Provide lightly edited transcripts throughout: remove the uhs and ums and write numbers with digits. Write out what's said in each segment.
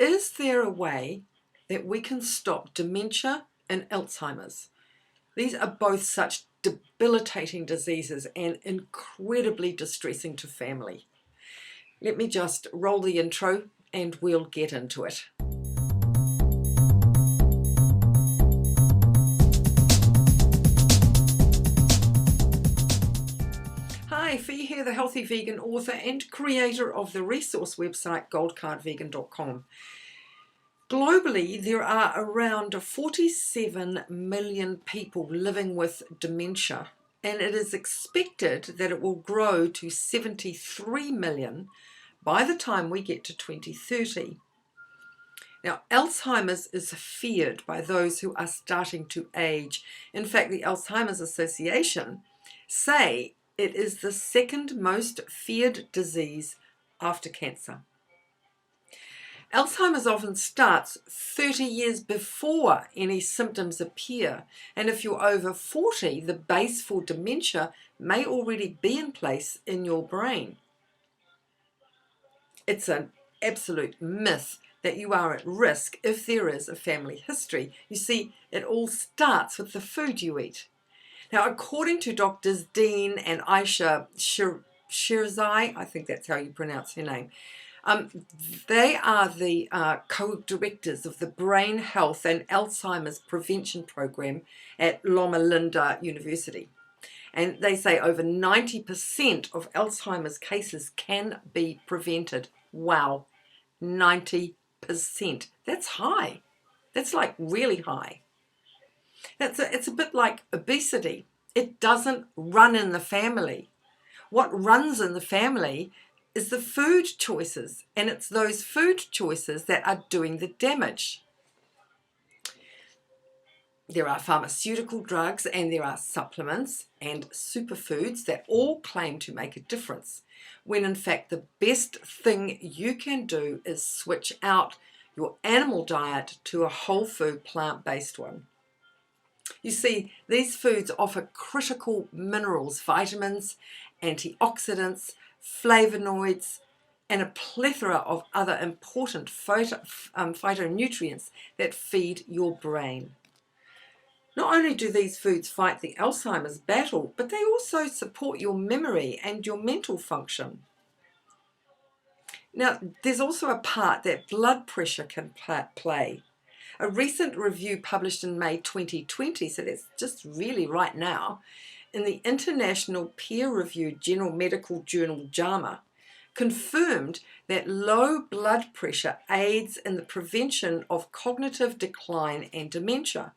is there a way that we can stop dementia and Alzheimer's? These are both such debilitating diseases and incredibly distressing to family. Let me just roll the intro and we'll get into it. Hi, Fee here, the healthy vegan author and creator of the resource website goldcardvegan.com. Globally, there are around 47 million people living with dementia, and it is expected that it will grow to 73 million by the time we get to 2030. Now, Alzheimer's is feared by those who are starting to age. In fact, the Alzheimer's Association say it is the second most feared disease after cancer. Alzheimer's often starts 30 years before any symptoms appear, and if you're over 40, the base for dementia may already be in place in your brain. It's an absolute myth that you are at risk if there is a family history. You see, it all starts with the food you eat. Now, according to Doctors Dean and Aisha Shirzai, I think that's how you pronounce her name, they are the co-directors of the Brain Health and Alzheimer's Prevention Program at Loma Linda University. And they say over 90% of Alzheimer's cases can be prevented. Wow, 90%. That's high. That's like really high. It's a bit like obesity. It doesn't run in the family. What runs in the family is the food choices, and it's those food choices that are doing the damage. There are pharmaceutical drugs and there are supplements and superfoods that all claim to make a difference, when in fact the best thing you can do is switch out your animal diet to a whole food plant-based one. You see, these foods offer critical minerals, vitamins, antioxidants, flavonoids, and a plethora of other important phytonutrients that feed your brain. Not only do these foods fight the Alzheimer's battle, but they also support your memory and your mental function. Now, there's also a part that blood pressure can play. A recent review published in May 2020, so that's just really right now, in the international peer-reviewed General Medical Journal JAMA, confirmed that low blood pressure aids in the prevention of cognitive decline and dementia.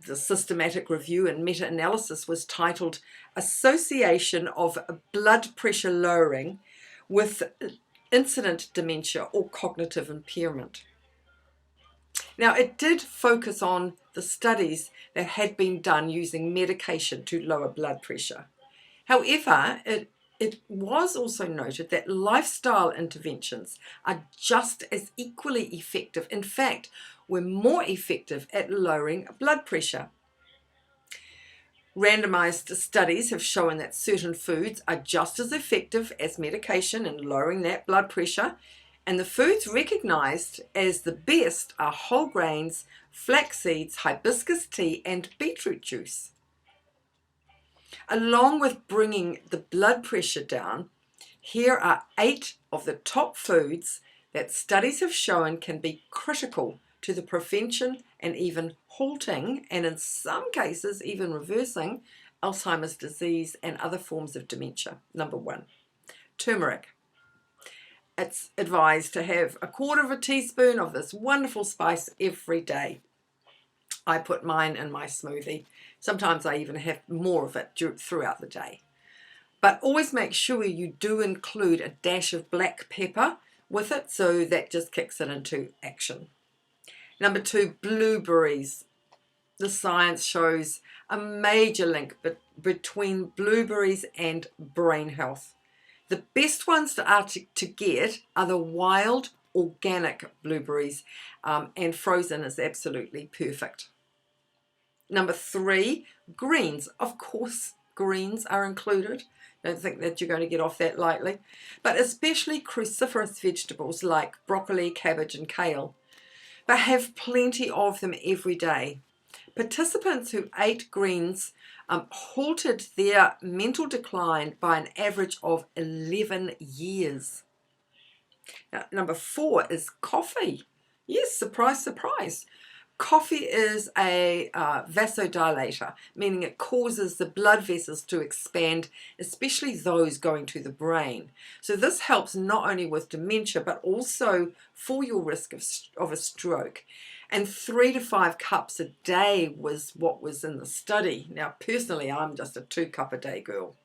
The systematic review and meta-analysis was titled Association of Blood Pressure Lowering with Incident Dementia or Cognitive Impairment. Now, it did focus on the studies that had been done using medication to lower blood pressure. However, it was also noted that lifestyle interventions are just as equally effective. In fact, we're more effective at lowering blood pressure. Randomized studies have shown that certain foods are just as effective as medication in lowering that blood pressure, and the foods recognized as the best are whole grains, flax seeds, hibiscus tea, and beetroot juice. Along with bringing the blood pressure down, here are 8 of the top foods that studies have shown can be critical to the prevention and even halting, and in some cases even reversing, Alzheimer's disease and other forms of dementia. Number 1, turmeric. It's advised to have 1/4 teaspoon of this wonderful spice every day. I put mine in my smoothie. Sometimes I even have more of it throughout the day. But always make sure you do include a dash of black pepper with it, so that just kicks it into action. Number 2, blueberries. The science shows a major link between blueberries and brain health. The best ones to get are the wild organic blueberries, and frozen is absolutely perfect. Number 3, greens. Of course, greens are included. Don't think that you're going to get off that lightly. But especially cruciferous vegetables like broccoli, cabbage and kale. But have plenty of them every day. Participants who ate greens halted their mental decline by an average of 11 years. Now, number 4 is coffee. Yes, surprise, surprise. Coffee is a vasodilator, meaning it causes the blood vessels to expand, especially those going to the brain. So this helps not only with dementia, but also for your risk of a stroke. And 3 to 5 cups a day was what was in the study. Now, personally, I'm just a 2-cup-a-day girl.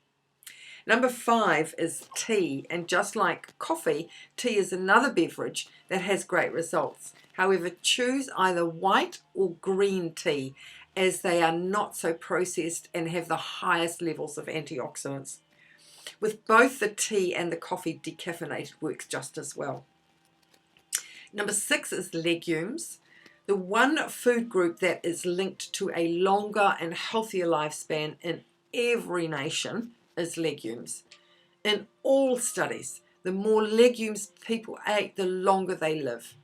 Number 5 is tea, and just like coffee, tea is another beverage that has great results. However, choose either white or green tea, as they are not so processed and have the highest levels of antioxidants. With both the tea and the coffee, decaffeinated works just as well. Number 6 is legumes. The one food group that is linked to a longer and healthier lifespan in every nation is legumes. In all studies, the more legumes people ate, the longer they live.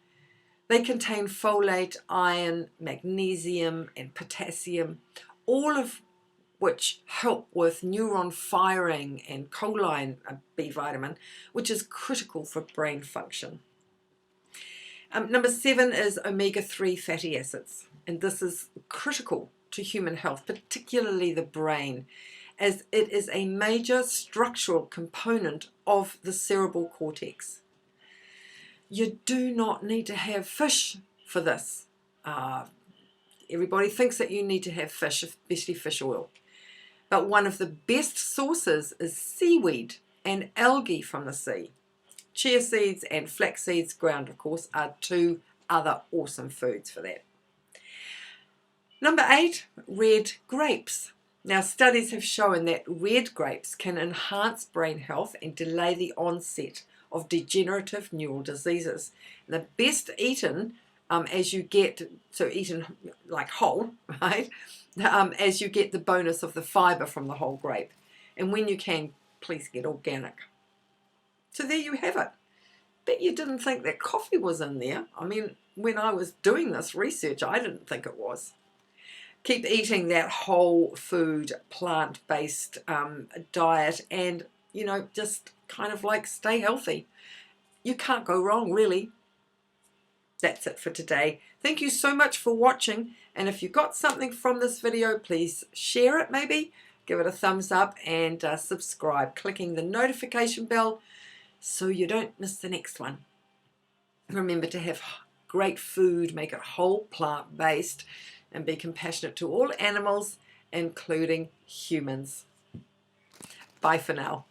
They contain folate, iron, magnesium, and potassium, all of which help with neuron firing, and choline, a B vitamin, which is critical for brain function. Number 7 is omega-3 fatty acids, and this is critical to human health, particularly the brain, as it is a major structural component of the cerebral cortex. You do not need to have fish for this. Everybody thinks that you need to have fish, especially fish oil. But one of the best sources is seaweed and algae from the sea. Chia seeds and flax seeds, ground of course, are 2 other awesome foods for that. Number 8, red grapes. Now, studies have shown that red grapes can enhance brain health and delay the onset of degenerative neural diseases. The best eaten as you get, so eaten like whole, right, as you get the bonus of the fibre from the whole grape. And when you can, please get organic. So there you have it. Bet you didn't think that coffee was in there. I mean, when I was doing this research, I didn't think it was. Keep eating that whole food, plant-based diet, and, you know, just kind of like stay healthy. You can't go wrong, really. That's it for today. Thank you so much for watching. And if you got something from this video, please share it maybe. Give it a thumbs up and subscribe, clicking the notification bell so you don't miss the next one. Remember to have great food, make it whole plant-based, and be compassionate to all animals, including humans. Bye for now.